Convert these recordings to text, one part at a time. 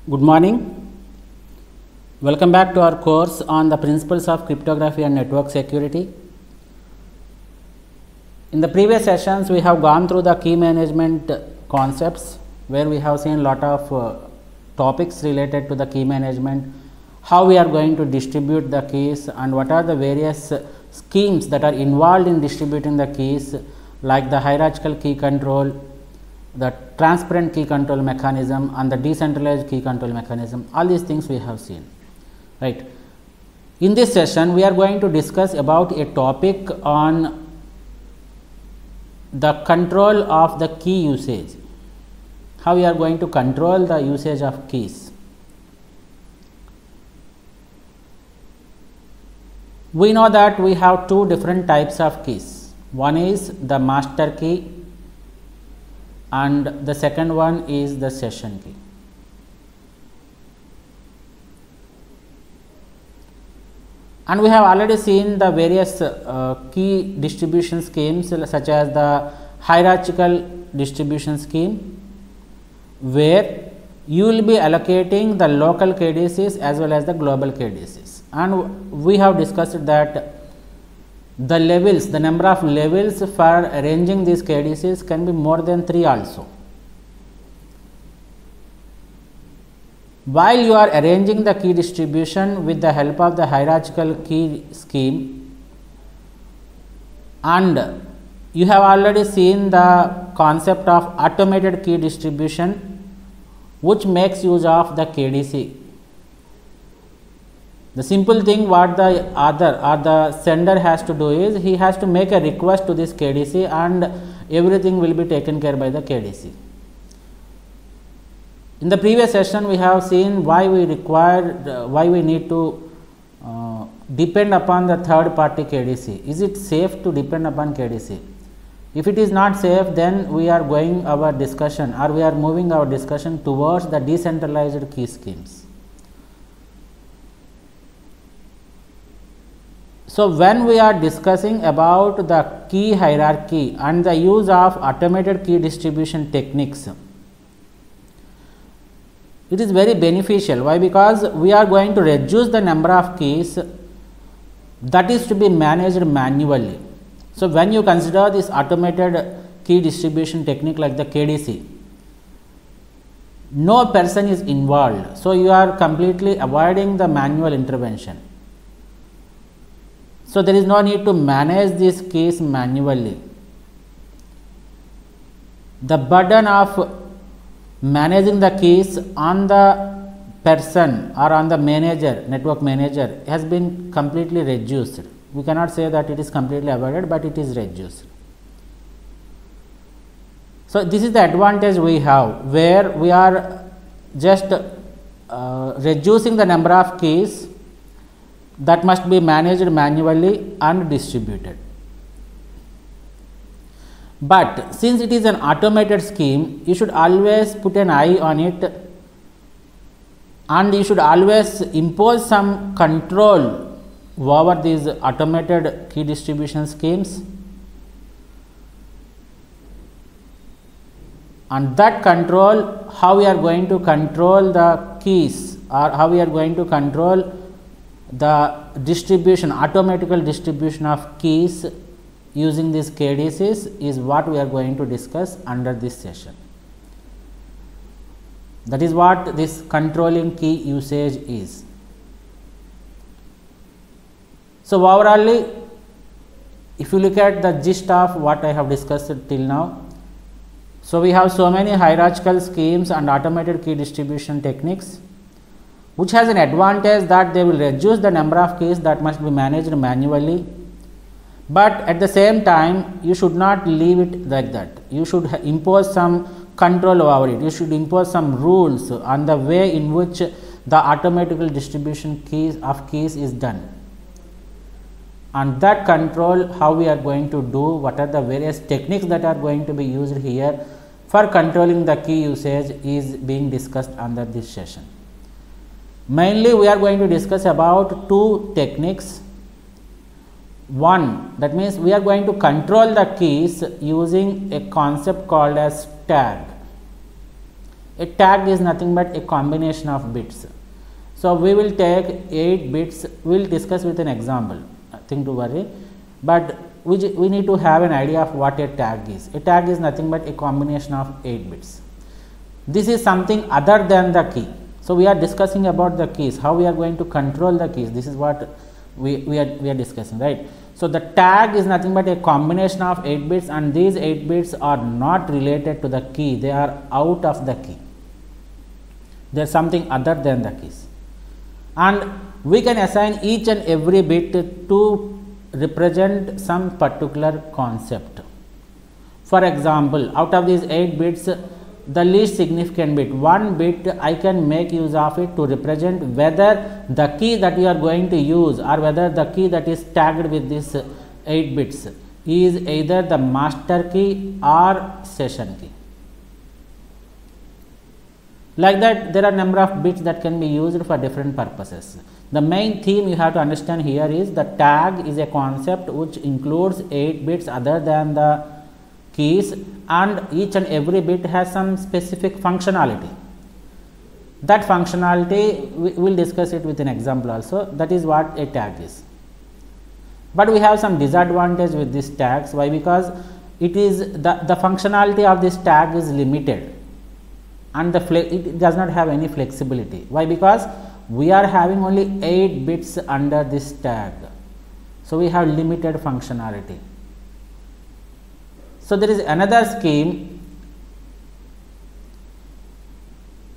Good morning. Welcome back to our course on the principles of cryptography and network security. In the previous sessions, we have gone through the key management concepts, where we have seen a lot of topics related to the key management, how we are going to distribute the keys and what are the various schemes that are involved in distributing the keys, like the hierarchical key control, the transparent key control mechanism and the decentralized key control mechanism. All these things we have seen, right. In this session, we are going to discuss about a topic on the control of the key usage, how we are going to control the usage of keys. We know that we have two different types of keys. One is the master key and the second one is the session key. And we have already seen the various key distribution schemes, such as the hierarchical distribution scheme, where you will be allocating the local KDCs as well as the global KDCs. And we have discussed that the levels, the number of levels for arranging these KDCs can be more than 3 also. While you are arranging the key distribution with the help of the hierarchical key scheme, and you have already seen the concept of automated key distribution, which makes use of the KDC. The simple thing what the other or the sender has to do is, he has to make a request to this KDC and everything will be taken care by the KDC. In the previous session, we have seen why we need to depend upon the third party KDC. Is it safe to depend upon KDC? If it is not safe, then we are going our discussion, or we are moving our discussion towards the decentralized key schemes. So, when we are discussing about the key hierarchy and the use of automated key distribution techniques, it is very beneficial. Why? Because we are going to reduce the number of keys that is to be managed manually. So, when you consider this automated key distribution technique like the KDC, no person is involved. So, you are completely avoiding the manual intervention. So, there is no need to manage these keys manually. The burden of managing the keys on the person or on the manager, network manager, has been completely reduced. We cannot say that it is completely avoided, but it is reduced. So, this is the advantage we have, where we are just reducing the number of keys that must be managed manually and distributed. But since it is an automated scheme, you should always put an eye on it, and you should always impose some control over these automated key distribution schemes, and that control, how we are going to control the keys, or how we are going to control the distribution, automatical distribution of keys using these KDCs, is what we are going to discuss under this session. That is what this controlling key usage is. So, overall, if you look at the gist of what I have discussed till now, so we have so many hierarchical schemes and automated key distribution techniques, which has an advantage that they will reduce the number of keys that must be managed manually. But at the same time, you should not leave it like that. You should impose some control over it. You should impose some rules on the way in which the automatical distribution of keys is done. And that control, how we are going to do, what are the various techniques that are going to be used here for controlling the key usage, is being discussed under this session. Mainly, we are going to discuss about two techniques. One, that means we are going to control the keys using a concept called as tag. A tag is nothing but a combination of bits. So we will take 8 bits, we will discuss with an example, nothing to worry, but we need to have an idea of what a tag is. A tag is nothing but a combination of 8 bits. This is something other than the key. So we are discussing about the keys, how we are going to control the keys. This is what we are discussing, right? So the tag is nothing but a combination of 8 bits, and these 8 bits are not related to the key, they are out of the key. They are something other than the keys. And we can assign each and every bit to represent some particular concept. For example, out of these 8 bits, the least significant bit, 1 bit, I can make use of it to represent whether the key that you are going to use or whether the key that is tagged with this 8 bits is either the master key or session key. Like that, there are number of bits that can be used for different purposes. The main theme you have to understand here is the tag is a concept which includes 8 bits other than the keys, and each and every bit has some specific functionality. That functionality we will discuss it with an example also. That is what a tag is. But we have some disadvantage with these tags. Why? Because it is the functionality of this tag is limited, and it does not have any flexibility. Why? Because we are having only 8 bits under this tag, so we have limited functionality. So there is another scheme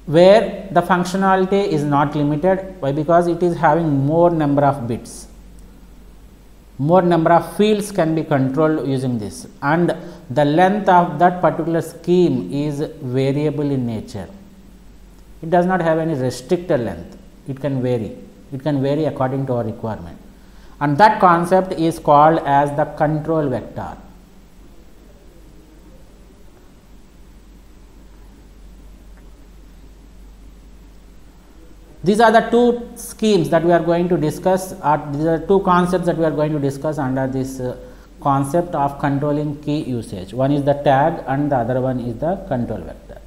where the functionality is not limited. Why? Because it is having more number of bits, more number of fields can be controlled using this, and the length of that particular scheme is variable in nature. It does not have any restricted length, it can vary according to our requirement, and that concept is called as the control vector. These are the two schemes that we are going to discuss, or these are two concepts that we are going to discuss under this concept of controlling key usage. One is the tag and the other one is the control vector.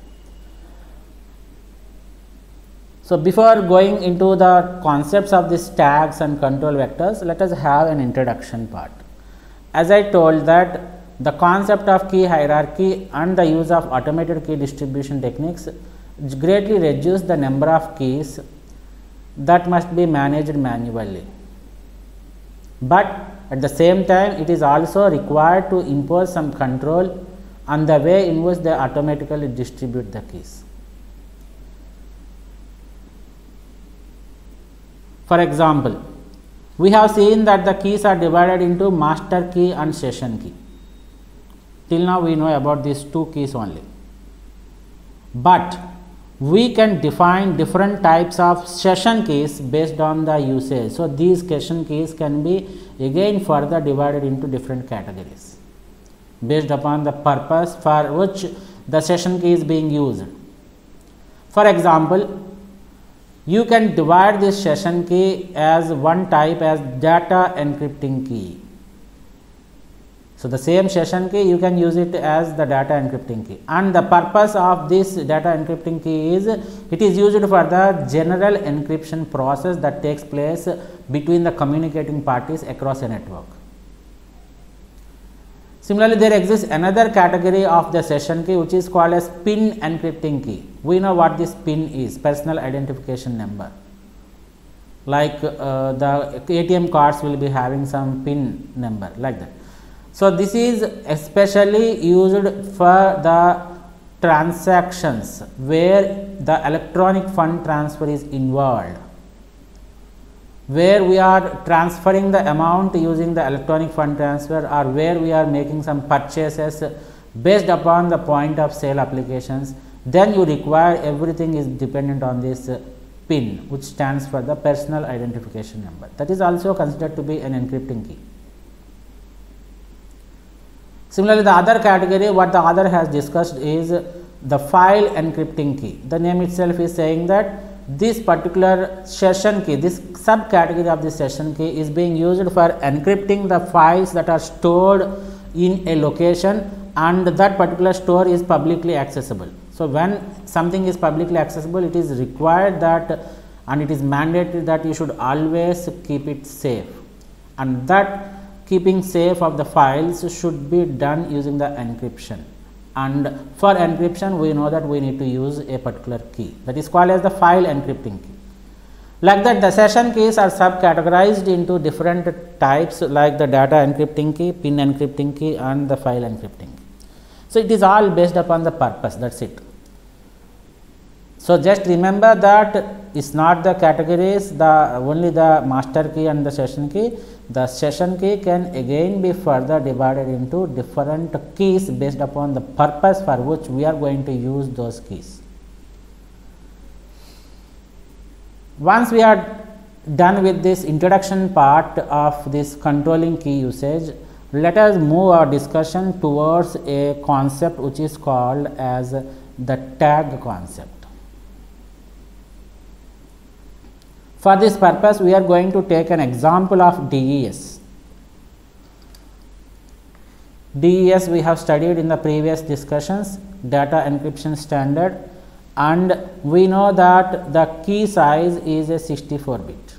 So before going into the concepts of these tags and control vectors, let us have an introduction part. As I told that the concept of key hierarchy and the use of automated key distribution techniques greatly reduce the number of keys that must be managed manually, but at the same time it is also required to impose some control on the way in which they automatically distribute the keys. For example, we have seen that the keys are divided into master key and session key. Till now we know about these two keys only, but we can define different types of session keys based on the usage. So these session keys can be again further divided into different categories based upon the purpose for which the session key is being used. For example, you can divide this session key as one type as data encrypting key. So the same session key you can use it as the data encrypting key, and the purpose of this data encrypting key is it is used for the general encryption process that takes place between the communicating parties across a network. Similarly, there exists another category of the session key which is called as PIN encrypting key. We know what this PIN is, personal identification number. Like the ATM cards will be having some PIN number like that. So this is especially used for the transactions where the electronic fund transfer is involved, where we are transferring the amount using the electronic fund transfer, or where we are making some purchases based upon the point of sale applications. Then you require everything is dependent on this PIN, which stands for the personal identification number. That is also considered to be an encrypting key. Similarly, the other category what the author has discussed is the file encrypting key. The name itself is saying that this particular session key, this subcategory of this session key is being used for encrypting the files that are stored in a location, and that particular store is publicly accessible. So when something is publicly accessible, it is required that and it is mandated that you should always keep it safe, and that keeping safe of the files should be done using the encryption. And for encryption, we know that we need to use a particular key, that is called as the file encrypting key. Like that, the session keys are subcategorized into different types, like the data encrypting key, pin encrypting key, and the file encrypting key. So it is all based upon the purpose, that's it. So just remember that it's not the categories, only the master key and the session key. The session key can again be further divided into different keys based upon the purpose for which we are going to use those keys. Once we are done with this introduction part of this controlling key usage, let us move our discussion towards a concept which is called as the tag concept. For this purpose, we are going to take an example of DES. DES we have studied in the previous discussions, data encryption standard, and we know that the key size is a 64-bit.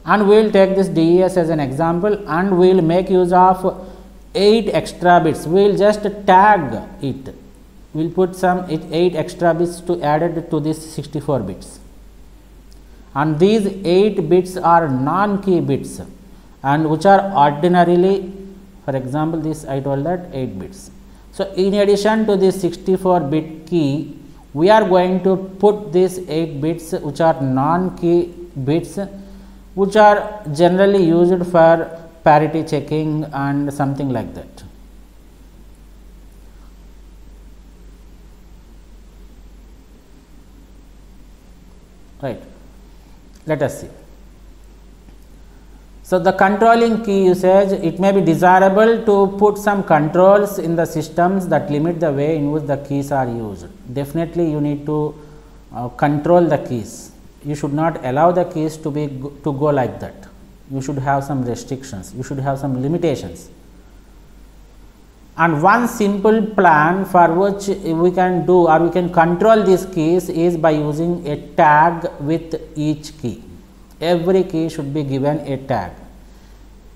And we will take this DES as an example, and we will make use of 8 extra bits. We will just tag it. We will put some 8 extra bits to added to this 64 bits. And these 8 bits are non-key bits, and which are ordinarily, for example, this I told that 8 bits. So in addition to this 64-bit key, we are going to put these 8 bits which are non-key bits, which are generally used for parity checking and something like that. Right. Let us see. So the controlling key usage, it may be desirable to put some controls in the systems that limit the way in which the keys are used. Definitely you need to control the keys. You should not allow the keys to go like that. You should have some restrictions, you should have some limitations. And one simple plan for which we can do, or we can control these keys, is by using a tag with each key. Every key should be given a tag.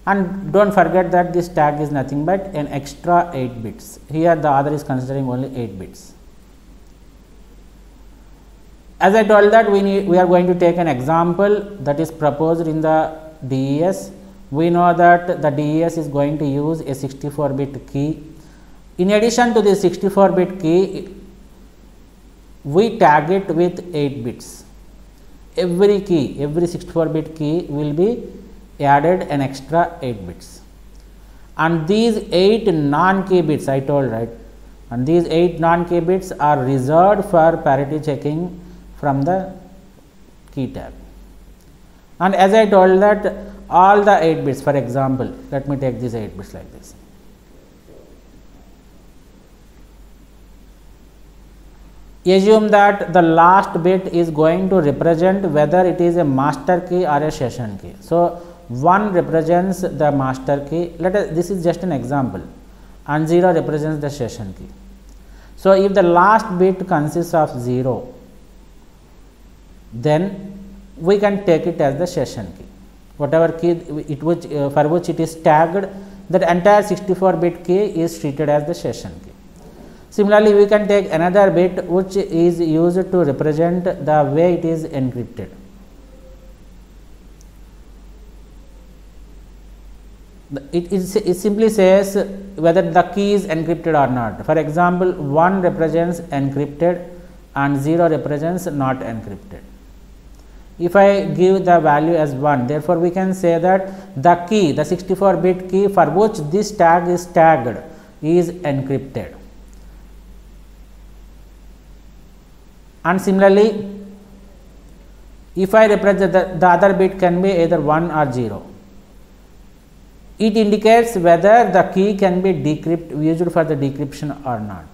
And don't forget that this tag is nothing but an extra 8 bits. Here the author is considering only 8 bits. As I told that we are going to take an example that is proposed in the DES. We know that the DES is going to use a 64-bit key. In addition to this 64-bit key, we tag it with 8 bits. Every key, every 64-bit key will be added an extra 8 bits. And these 8 non-key bits, I told, right, and these 8 non-key bits are reserved for parity checking from the key tag. And as I told that all the 8 bits, for example, let me take these 8 bits like this. Assume that the last bit is going to represent whether it is a master key or a session key. So 1 represents the master key. This is just an example, and 0 represents the session key. So if the last bit consists of 0, then we can take it as the session key. Whatever key for which it is tagged, that entire 64-bit key is treated as the session key. Similarly, we can take another bit which is used to represent the way it is encrypted. It simply says whether the key is encrypted or not. For example, 1 represents encrypted and 0 represents not encrypted. If I give the value as 1, therefore we can say that the key, the 64-bit key for which this tag is tagged, is encrypted. And similarly, if I represent the other bit can be either 1 or 0. It indicates whether the key can be used for the decryption or not.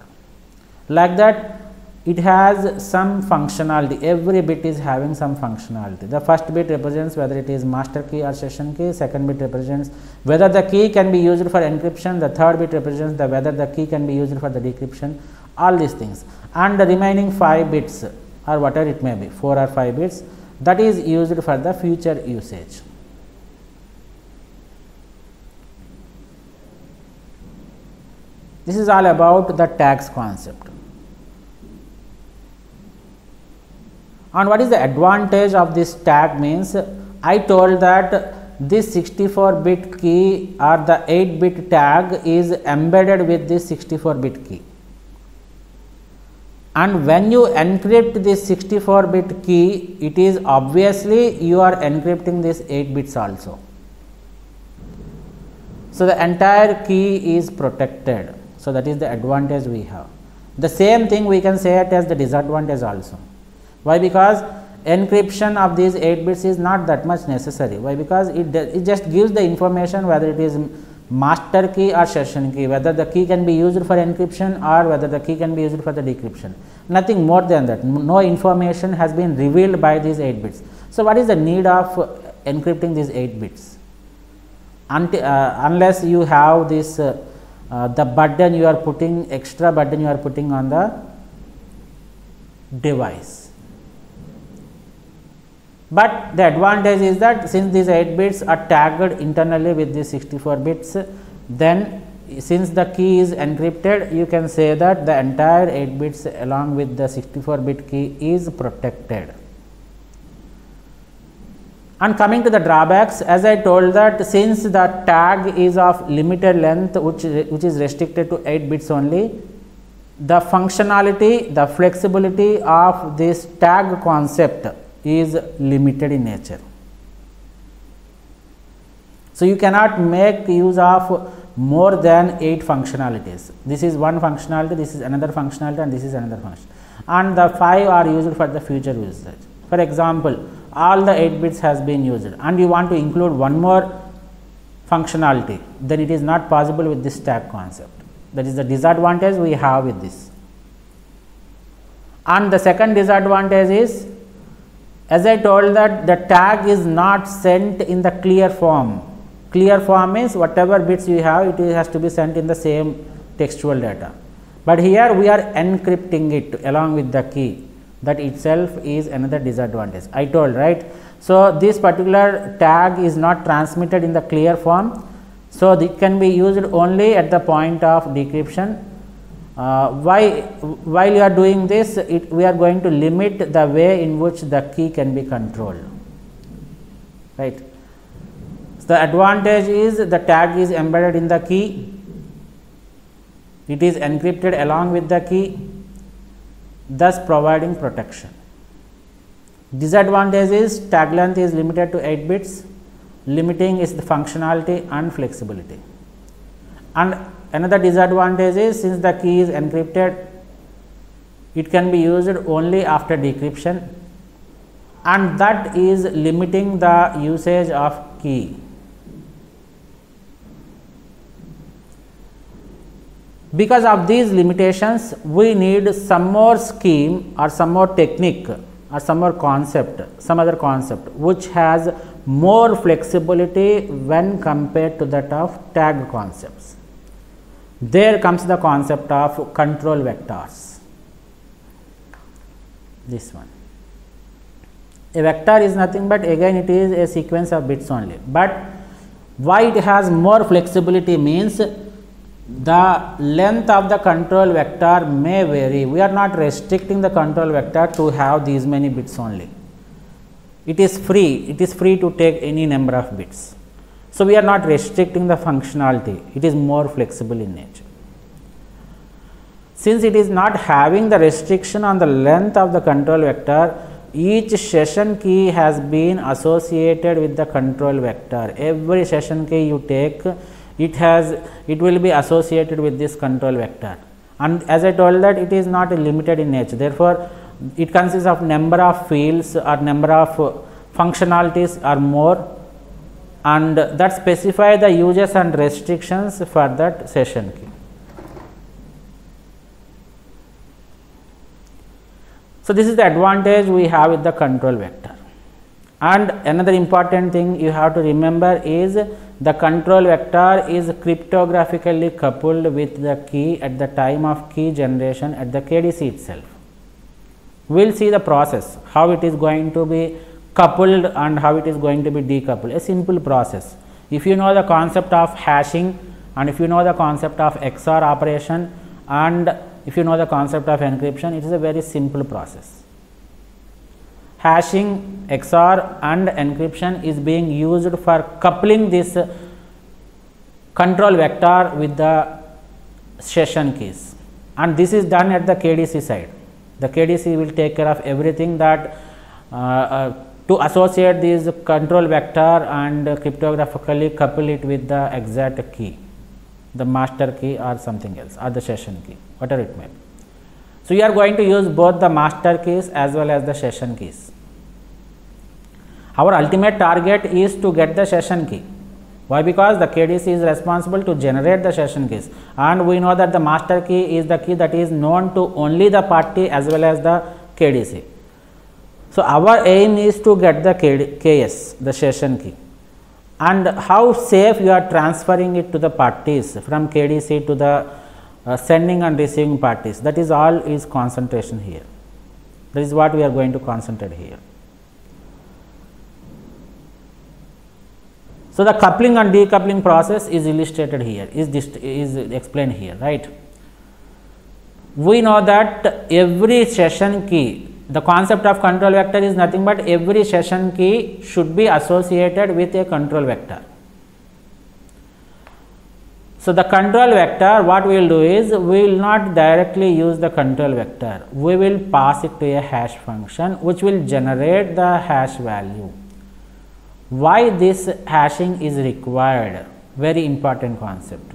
Like that, it has some functionality. Every bit is having some functionality. The first bit represents whether it is master key or session key. Second bit represents whether the key can be used for encryption. The third bit represents whether the key can be used for the decryption. All these things, and the remaining 5 bits or whatever it may be, 4 or 5 bits, that is used for the future usage. This is all about the tags concept. And what is the advantage of this tag means, I told that this 64-bit key or the 8-bit tag is embedded with this 64-bit key. And when you encrypt this 64-bit key, it is obviously you are encrypting this 8 bits also. So, the entire key is protected. So, that is the advantage we have. The same thing we can say it as the disadvantage also. Why? Because encryption of these 8 bits is not that much necessary. Why? Because it just gives the information whether it is master key or session key, whether the key can be used for encryption or whether the key can be used for the decryption. Nothing more than that. No information has been revealed by these 8 bits. So, what is the need of encrypting these 8 bits? Unless you have this the burden you are putting, extra burden you are putting on the device. But the advantage is that since these 8 bits are tagged internally with these 64 bits, then since the key is encrypted, you can say that the entire 8 bits along with the 64-bit key is protected. And coming to the drawbacks, as I told that since the tag is of limited length, which is restricted to 8 bits only, the functionality, the flexibility of this tag concept is limited in nature. So, you cannot make use of more than 8 functionalities. This is one functionality, this is another functionality, and this is another function, and the 5 are used for the future usage. For example, all the 8 bits has been used and you want to include one more functionality, then it is not possible with this tag concept. That is the disadvantage we have with this. And the second disadvantage is, as I told that the tag is not sent in the clear form. Clear form is whatever bits you have, it has to be sent in the same textual data. But here we are encrypting it along with the key. That itself is another disadvantage. I told, right. So, this particular tag is not transmitted in the clear form. So, it can be used only at the point of decryption. While you are doing this, we are going to limit the way in which the key can be controlled, right. So, the advantage is the tag is embedded in the key, it is encrypted along with the key, thus providing protection. Disadvantage is tag length is limited to 8 bits, limiting is the functionality and flexibility. And another disadvantage is since the key is encrypted, it can be used only after decryption, and that is limiting the usage of key. Because of these limitations, we need some more scheme or some more technique or some more concept, some other concept which has more flexibility when compared to that of tag concepts. There comes the concept of control vectors. This one. A vector is nothing but again it is a sequence of bits only, but why it has more flexibility means the length of the control vector may vary. We are not restricting the control vector to have these many bits only. It is free to take any number of bits. So, we are not restricting the functionality, it is more flexible in nature. Since it is not having the restriction on the length of the control vector, each session key has been associated with the control vector. Every session key you take, it will be associated with this control vector, and as I told that it is not limited in nature. Therefore, it consists of number of fields or number of functionalities or more, and that specify the uses and restrictions for that session key. So this is the advantage we have with the control vector. And another important thing you have to remember is the control vector is cryptographically coupled with the key at the time of key generation at the KDC itself. We will see the process, how it is going to be coupled and how it is going to be decoupled, a simple process. If you know the concept of hashing and if you know the concept of XOR operation and if you know the concept of encryption, it is a very simple process. Hashing, XOR and encryption is being used for coupling this control vector with the session keys, and this is done at the KDC side. The KDC will take care of everything that to associate this control vector and cryptographically couple it with the exact key, the master key or something else, or the session key, whatever it may be. So you are going to use both the master keys as well as the session keys. Our ultimate target is to get the session key. Why? Because the KDC is responsible to generate the session keys, and we know that the master key is the key that is known to only the party as well as the KDC. So our aim is to get the KS, the session key, and how safe you are transferring it to the parties from KDC to the sending and receiving parties. That is all is concentration here. That is what we are going to concentrate here. So the coupling and decoupling process is illustrated here, is explained here, right. We know that every session key, the concept of control vector is nothing but every session key should be associated with a control vector. So the control vector, what we will do is, we will not directly use the control vector, we will pass it to a hash function which will generate the hash value. Why this hashing is required? Very important concept.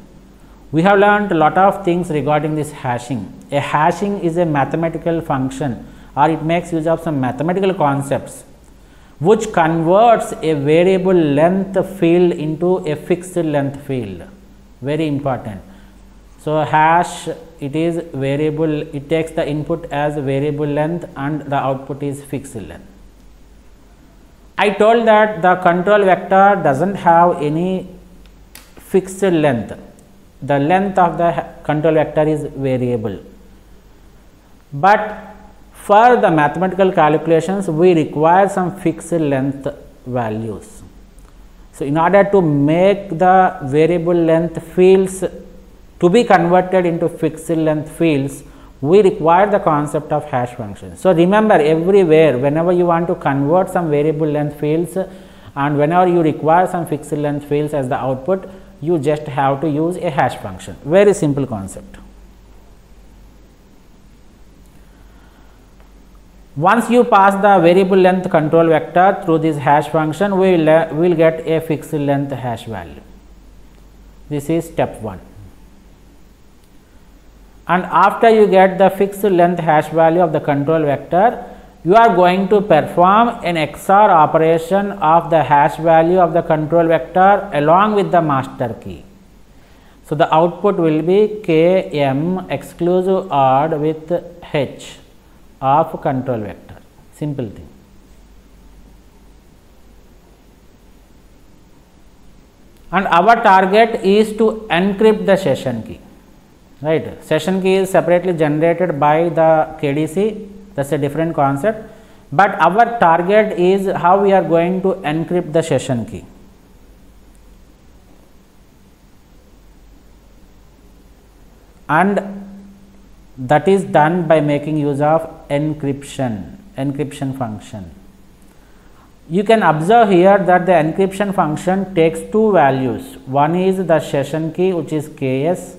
We have learned a lot of things regarding this hashing. A hashing is a mathematical function, or it makes use of some mathematical concepts which converts a variable length field into a fixed length field. Very important. So hash, it is variable, it takes the input as variable length and the output is fixed length. I told that the control vector does not have any fixed length. The length of the control vector is variable. But for the mathematical calculations, we require some fixed length values. So in order to make the variable length fields to be converted into fixed length fields, we require the concept of hash function. So remember, everywhere whenever you want to convert some variable length fields and whenever you require some fixed length fields as the output, you just have to use a hash function. Very simple concept. Once you pass the variable length control vector through this hash function, we will get a fixed length hash value. This is step 1. And after you get the fixed length hash value of the control vector, you are going to perform an XOR operation of the hash value of the control vector along with the master key. So the output will be Km exclusive OR with H of control vector. Simple thing. And our target is to encrypt the session key. Right, session key is separately generated by the KDC, that is a different concept, but our target is how we are going to encrypt the session key. And that is done by making use of encryption function. You can observe here that the encryption function takes two values. One is the session key, which is Ks,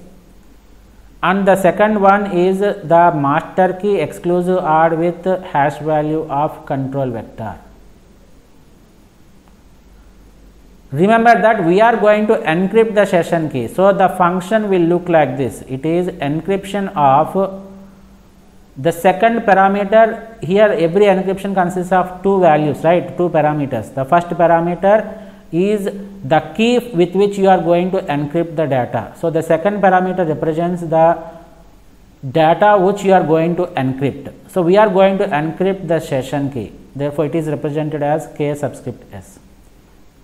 and the second one is the master key exclusive OR with hash value of control vector. Remember that we are going to encrypt the session key. So the function will look like this. It is encryption of the second parameter. Here every encryption consists of two values, right? Two parameters. The first parameter is the key with which you are going to encrypt the data. So the second parameter represents the data which you are going to encrypt. So we are going to encrypt the session key, therefore it is represented as K subscript S.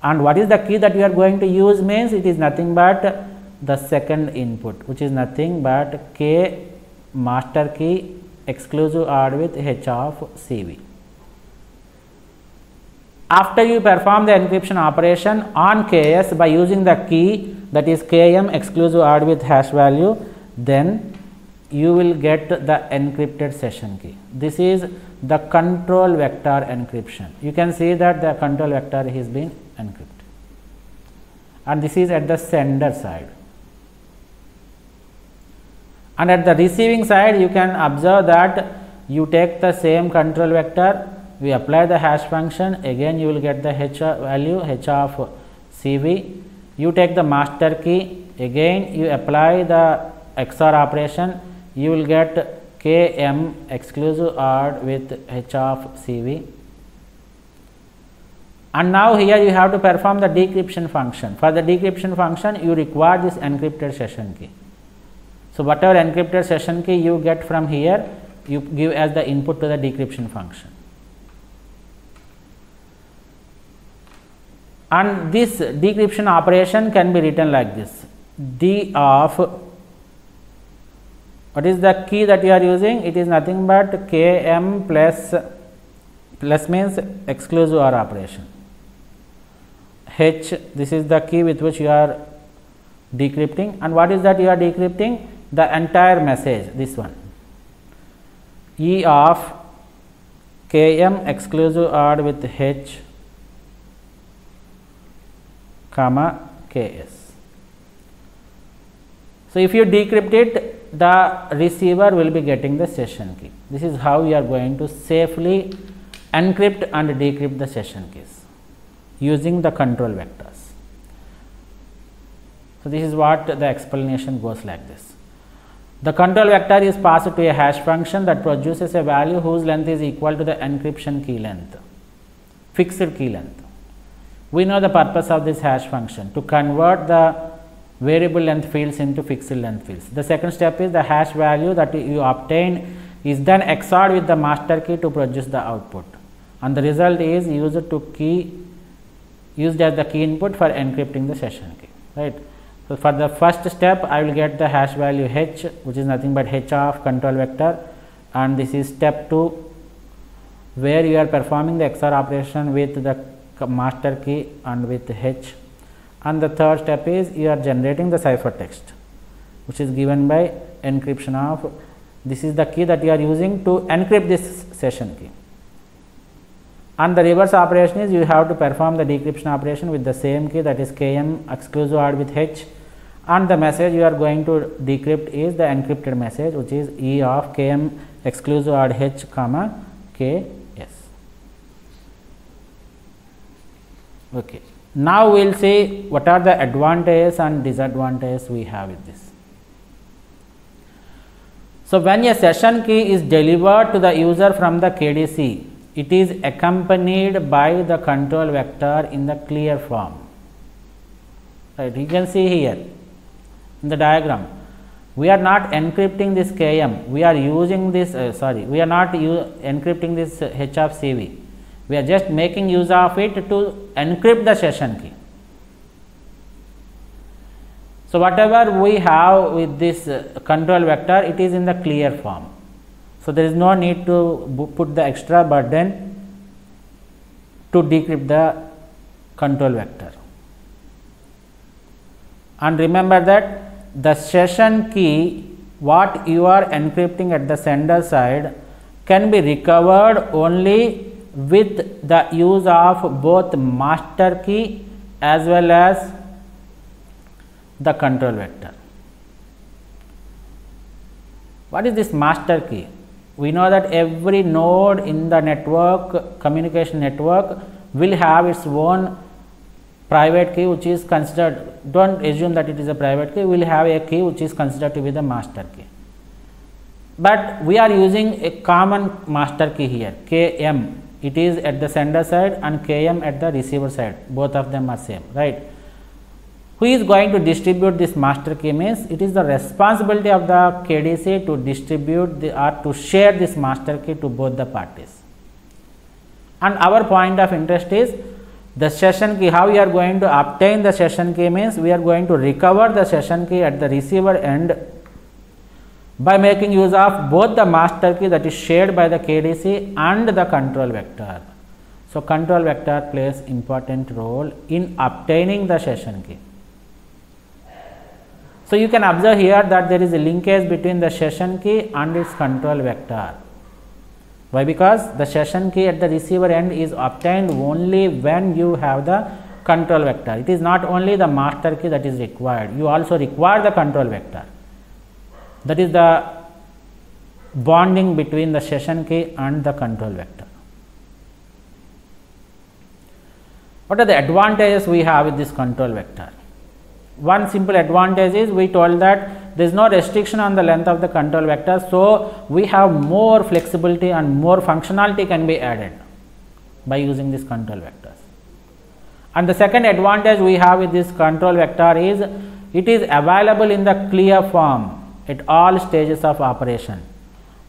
And what is the key that we are going to use means it is nothing but the second input, which is nothing but K master key exclusive OR with H of CV. After you perform the encryption operation on KS by using the key, that is KM exclusive OR with hash value, then you will get the encrypted session key. This is the control vector encryption. You can see that the control vector has been encrypted, and this is at the sender side. And at the receiving side, you can observe that you take the same control vector, we apply the hash function, again you will get the H value, H of CV. You take the master key, again you apply the XOR operation, you will get KM exclusive OR with H of CV. And now here you have to perform the decryption function. For the decryption function, you require this encrypted session key. So whatever encrypted session key you get from here, you give as the input to the decryption function. And this decryption operation can be written like this: D of, what is the key that you are using? It is nothing but KM plus means exclusive OR operation. H, this is the key with which you are decrypting. And what is that you are decrypting? The entire message, this one. E of KM exclusive OR with H comma KS. So if you decrypt it, the receiver will be getting the session key. This is how you are going to safely encrypt and decrypt the session keys using the control vectors. So this is what the explanation goes like this. The control vector is passed to a hash function that produces a value whose length is equal to the encryption key length, fixed key length. We know the purpose of this hash function, to convert the variable length fields into fixed length fields. The second step is the hash value that you obtain is then XORed with the master key to produce the output, and the result is used as the key input for encrypting the session key, right. So for the first step, I will get the hash value H, which is nothing but H of control vector, and this is step 2, where you are performing the XOR operation with the master key and with H. And the third step is you are generating the ciphertext, which is given by encryption of, this is the key that you are using to encrypt this session key. And the reverse operation is you have to perform the decryption operation with the same key, that is KM exclusive OR with H, and the message you are going to decrypt is the encrypted message, which is E of KM exclusive OR H comma KS. Okay. Now we will see what are the advantages and disadvantages we have with this. So when a session key is delivered to the user from the KDC, it is accompanied by the control vector in the clear form. Right, you can see here in the diagram, we are not encrypting this KM, we are using this, we are not encrypting this H of CV. We are just making use of it to encrypt the session key. So whatever we have with this control vector, it is in the clear form. So there is no need to put the extra burden to decrypt the control vector. And remember that the session key, what you are encrypting at the sender side, can be recovered only with the use of both master key as well as the control vector. What is this master key? We know that every node in the network, communication network, will have its own private key which is considered, don't assume that it is a private key, will have a key which is considered to be the master key. But we are using a common master key here, KM. It is at the sender side and KM at the receiver side, both of them are same, right. Who is going to distribute this master key means it is the responsibility of the KDC to distribute or to share this master key to both the parties. And our point of interest is the session key. How we are going to obtain the session key means we are going to recover the session key at the receiver end by making use of both the master key that is shared by the KDC and the control vector. So, control vector plays important role in obtaining the session key. So, you can observe here that there is a linkage between the session key and its control vector. Why? Because the session key at the receiver end is obtained only when you have the control vector. It is not only the master key that is required, you also require the control vector. That is the bonding between the session key and the control vector. What are the advantages we have with this control vector? One simple advantage is we told that there is no restriction on the length of the control vector. So, we have more flexibility and more functionality can be added by using these control vectors. And the second advantage we have with this control vector is it is available in the clear form at all stages of operation.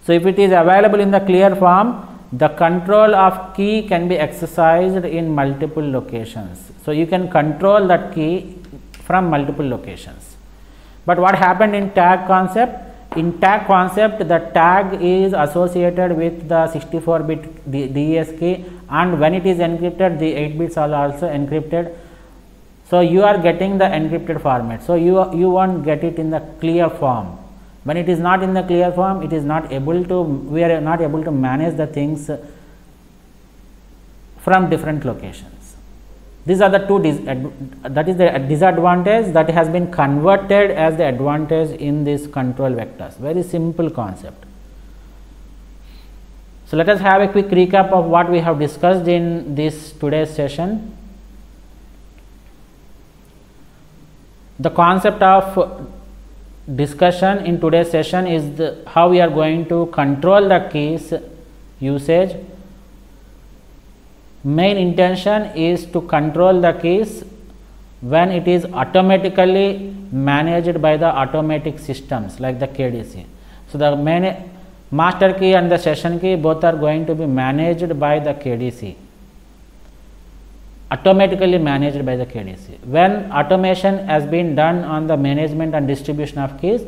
So, if it is available in the clear form, the control of key can be exercised in multiple locations. So, you can control that key from multiple locations. But what happened in tag concept? In tag concept, the tag is associated with the 64-bit DES key, and when it is encrypted, the 8 bits are also encrypted. So, you are getting the encrypted format. So, you won't get it in the clear form. When it is not in the clear form, it is not able to, we are not able to manage the things from different locations. These are the two, that is the disadvantage that has been converted as the advantage in this control vectors. Very simple concept. So, let us have a quick recap of what we have discussed in this today's session. The concept of discussion in today's session is how we are going to control the keys usage. Main intention is to control the keys when it is automatically managed by the automatic systems like the KDC. So, the main master key and the session key both are going to be managed by the KDC, automatically managed by the KDC. When automation has been done on the management and distribution of keys,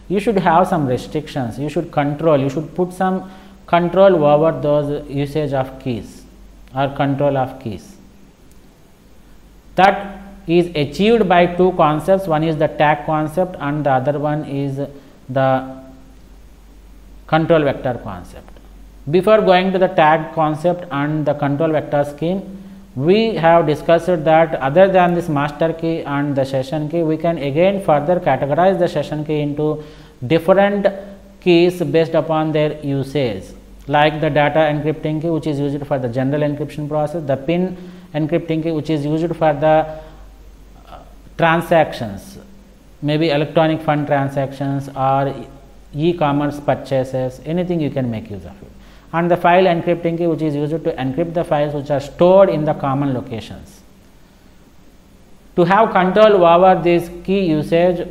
you should have some restrictions, you should control, you should put some control over those usage of keys or control of keys. That is achieved by two concepts, one is the tag concept and the other one is the control vector concept. Before going to the tag concept and the control vector scheme, we have discussed that other than this master key and the session key, we can again further categorize the session key into different keys based upon their usage, like the data encrypting key which is used for the general encryption process, the pin encrypting key which is used for the transactions, maybe electronic fund transactions or e-commerce purchases, anything you can make use of it, and the file encrypting key which is used to encrypt the files which are stored in the common locations. To have control over this key usage,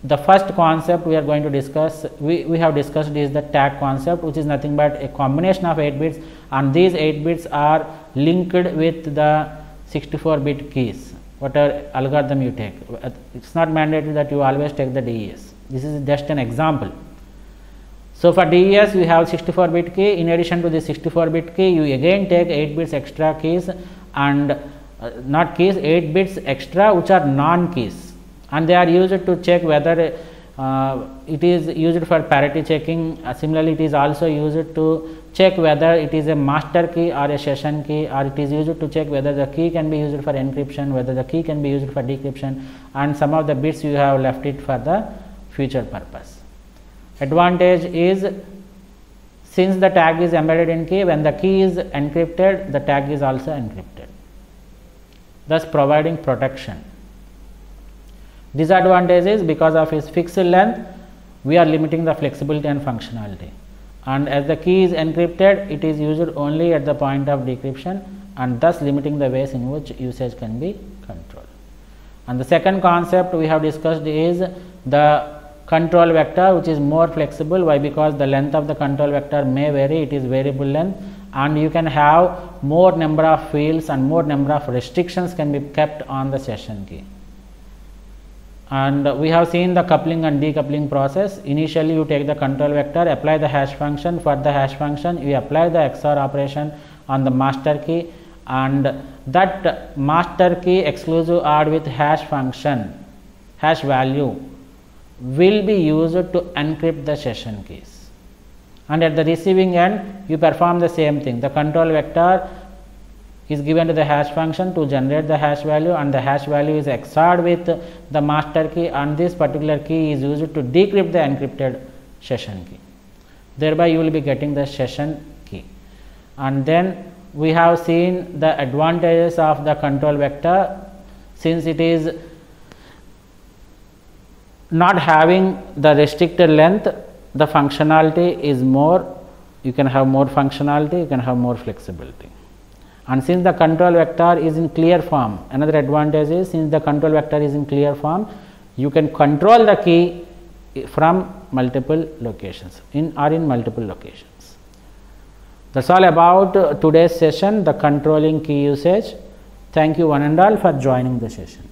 the first concept we are going to discuss, we have discussed is the tag concept, which is nothing but a combination of 8 bits, and these 8 bits are linked with the 64-bit keys, whatever algorithm you take. It is not mandatory that you always take the DES. This is just an example. So, for DES we have 64-bit key. In addition to the 64-bit key, you again take 8 bits extra keys and not keys, 8 bits extra which are non-keys, and they are used to check whether it is used for parity checking. Similarly, it is also used to check whether it is a master key or a session key, or it is used to check whether the key can be used for encryption, whether the key can be used for decryption, and some of the bits you have left it for the future purpose. Advantage is, since the tag is embedded in key, when the key is encrypted, the tag is also encrypted, thus providing protection. Disadvantage is, because of its fixed length, we are limiting the flexibility and functionality, and as the key is encrypted, it is used only at the point of decryption, and thus limiting the ways in which usage can be controlled. And the second concept we have discussed is the control vector, which is more flexible. Why? Because the length of the control vector may vary, it is variable length, and you can have more number of fields and more number of restrictions can be kept on the session key. And we have seen the coupling and decoupling process. Initially you take the control vector, apply the hash function. For the hash function you apply the XOR operation on the master key, and that master key exclusive AND with hash function, hash value, will be used to encrypt the session keys. And at the receiving end you perform the same thing. The control vector is given to the hash function to generate the hash value, and the hash value is XORed with the master key, and this particular key is used to decrypt the encrypted session key. Thereby you will be getting the session key. And then we have seen the advantages of the control vector. Since it is not having the restricted length, the functionality is more, you can have more functionality, you can have more flexibility. And since the control vector is in clear form, another advantage is, since the control vector is in clear form, you can control the key from multiple locations, in multiple locations. That's all about today's session, the controlling key usage. Thank you one and all for joining the session.